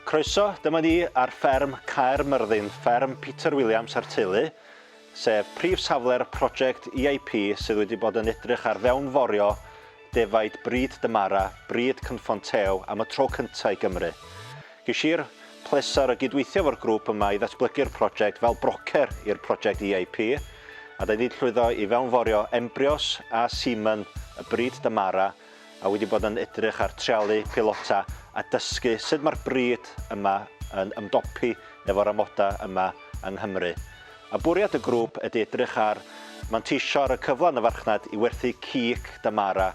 Croeso, dyma ni ar fferm Caer Myrddin, fferm Peter Williams a'r teulu, sef prif safle'r prosiect EIP sydd wedi bod yn edrych ar fewnforio defaid bryd dymara, bryd Cynffon tew am y tro cyntaf i Gymru. Ges i'r pleser o gydweithio efo'r grŵp yma i ddatblygu'r prosiect fel brocer i'r prosiect EIP, a da ni llwyddo i fewnforio embryos a semen y bryd dymara, a wedi bod yn edrych ar trealu pilota a dysgu sut mae'r bryd yma yn ymdopi efo'r amodau yma yng Nghymru. A bwriad y grŵp ydy edrych ar manteisio ar y cyflan y farchnad i werthu cig dymara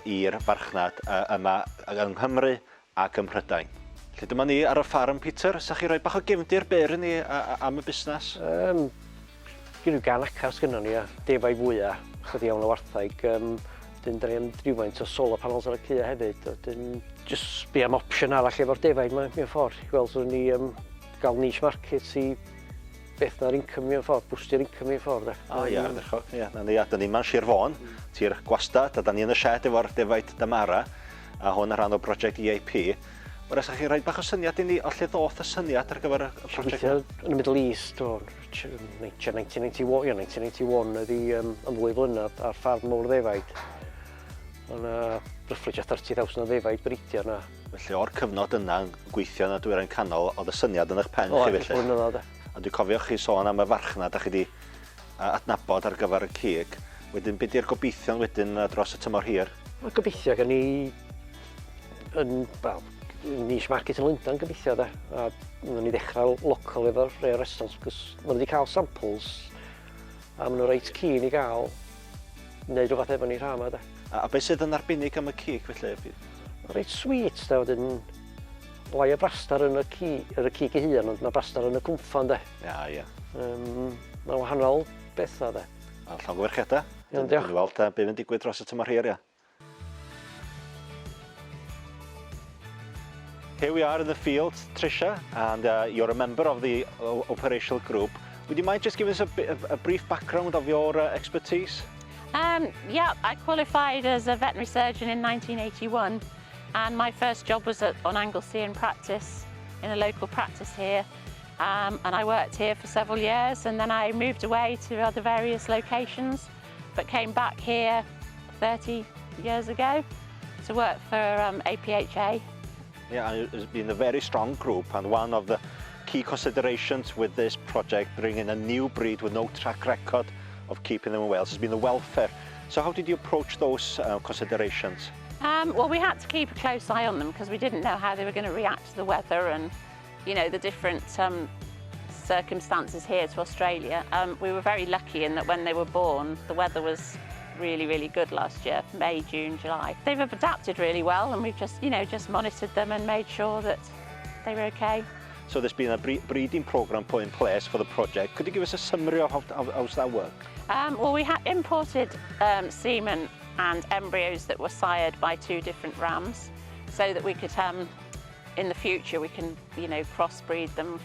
i'r farchnad yma yng Nghymru ac ym Mhrydain. Felly dyma ni ar y ffarm, Peter. Sa'ch chi roi bach o gefndir byr i ni am y busnes? Gyda gan acar sgynnon ni a defaid fwyaf, chydig iawn o warthaig. Dyn da ni am rhywfaint o solar panels ar y cua hefyd. Dyn jyst bi am opsiwn arall efo'r defaid mewn ffordd. Gweld swn ni gael niche market i beth na'r income mewn ffordd, bwstio'r income mewn ffordd. O ia, ddechrau. Da ni ma'n Sir Fôn, ti'r gwastad, a da ni yn y shed efo'r defaid dymara, a hwn ar rhan o prosiect EIP. Wrth sa'ch chi roi bach o syniad i ni o lle ddoth y syniad ar gyfer y prosiect? Yn y Middle East, 1991 ydi ymddwy flynedd ar ffarm mowr ddefaid. Ond ryffryd 30,000 o ddefaid breidio yna. Felly o'r cyfnod yna yn gweithio yn y dwyrain canol, oedd y syniad yn eich pen chi felly? Blynyddoedd. A dwi'n cofio chi sôn am y farchnad a chi wedi adnabod ar gyfer y cig. Wedyn, beth i'r gobeithio wedyn dros y tymor hir? Mae gobeithio gan ni niche market yn Lundain gobeithio da. A ni ddechrau local efo'r rhai o'r restaurants, cos maen wedi cael samples a maen nhw reit keen i gael wneud rhywbeth efo ni rha yma da. A beth sydd yn arbennig am y cig felly? Reit sweet da, wedyn lai o brastar yn y cig ei hun, ond mae brastar yn y cwmffon da. Ia. Mae'n wahanol bethau da. A llongwerchiadau. Iawn, diolch. Dwi'n weld beth yn digwydd dros y tymor hir, ia. Here we are in the field, Tricia, and you're a member of the operational group. Would you mind just giving us a brief background of your expertise? Yeah, I qualified as a veterinary surgeon in 1981, and my first job was on Anglesey in practice, in a local practice here. And I worked here for several years, and then I moved away to other various locations, but came back here 30 years ago to work for APHA. Yeah, and it's been a very strong group, and one of the key considerations with this project, bringing a new breed with no track record of keeping them in Wales, has been the welfare. So how did you approach those considerations? Well, we had to keep a close eye on them because we didn't know how they were going to react to the weather and, you know, the different circumstances here to Australia. We were very lucky in that when they were born, the weather was really good last year, May, June, July. They've adapted really well, and we've just monitored them and made sure that they were okay. So there's been a breeding programme put in place for the project. Could you give us a summary of how's that work? Well, we had imported semen and embryos that were sired by two different rams, so that we could, in the future, we can, crossbreed them.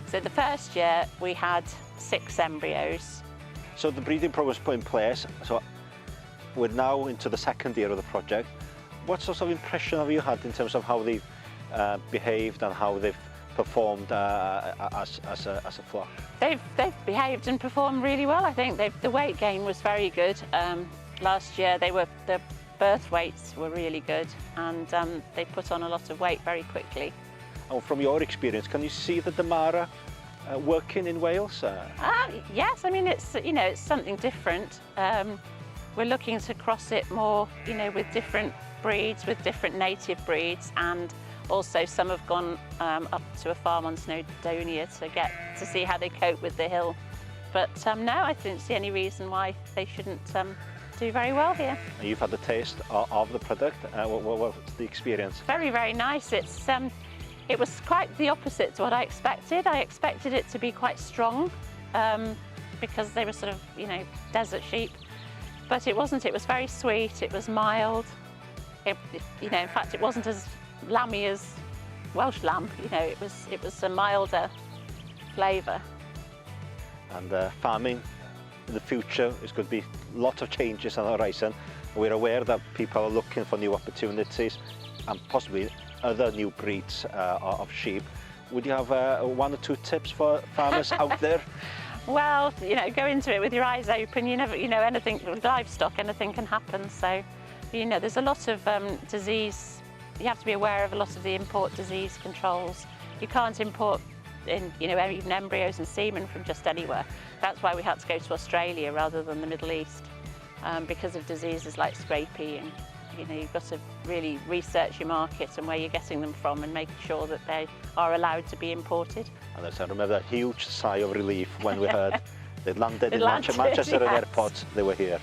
So the first year we had 6 embryos. So the breeding programme was put in place, so we're now into the second year of the project. What sort of impression have you had in terms of how they've behaved and how they've performed as a flock? They've behaved and performed really well. I think the weight gain was very good. Last year the birth weights were really good, and they put on a lot of weight very quickly. And from your experience, can you see the Damara working in Wales? Yes, I mean it's something different. We're looking to cross it more, with different breeds, with different native breeds, and also some have gone up to a farm on Snowdonia to see how they cope with the hill. But no, I don't see any reason why they shouldn't do very well here. And you've had the taste of the product. What was the experience? Very nice. It was quite the opposite to what I expected. I expected it to be quite strong because they were sort of, desert sheep. But it wasn't. It was very sweet. It was mild. In fact, it wasn't as lammy as Welsh lamb. It was a milder flavour. And farming in the future is going to be a lot of changes on the horizon. We're aware that people are looking for new opportunities and possibly other new breeds of sheep. Would you have 1 or 2 tips for farmers out there? Well, go into it with your eyes open. You never, anything with livestock, anything can happen. So, there's a lot of disease. You have to be aware of a lot of the import disease controls. You can't import even embryos and semen from just anywhere. That's why we had to go to Australia rather than the Middle East, because of diseases like scrapie, and you've got to really research your market and where you're getting them from and making sure that they are allowed to be imported. And I remember that huge sigh of relief when we heard they landed in Manchester Manchester yes. Airport. They were here.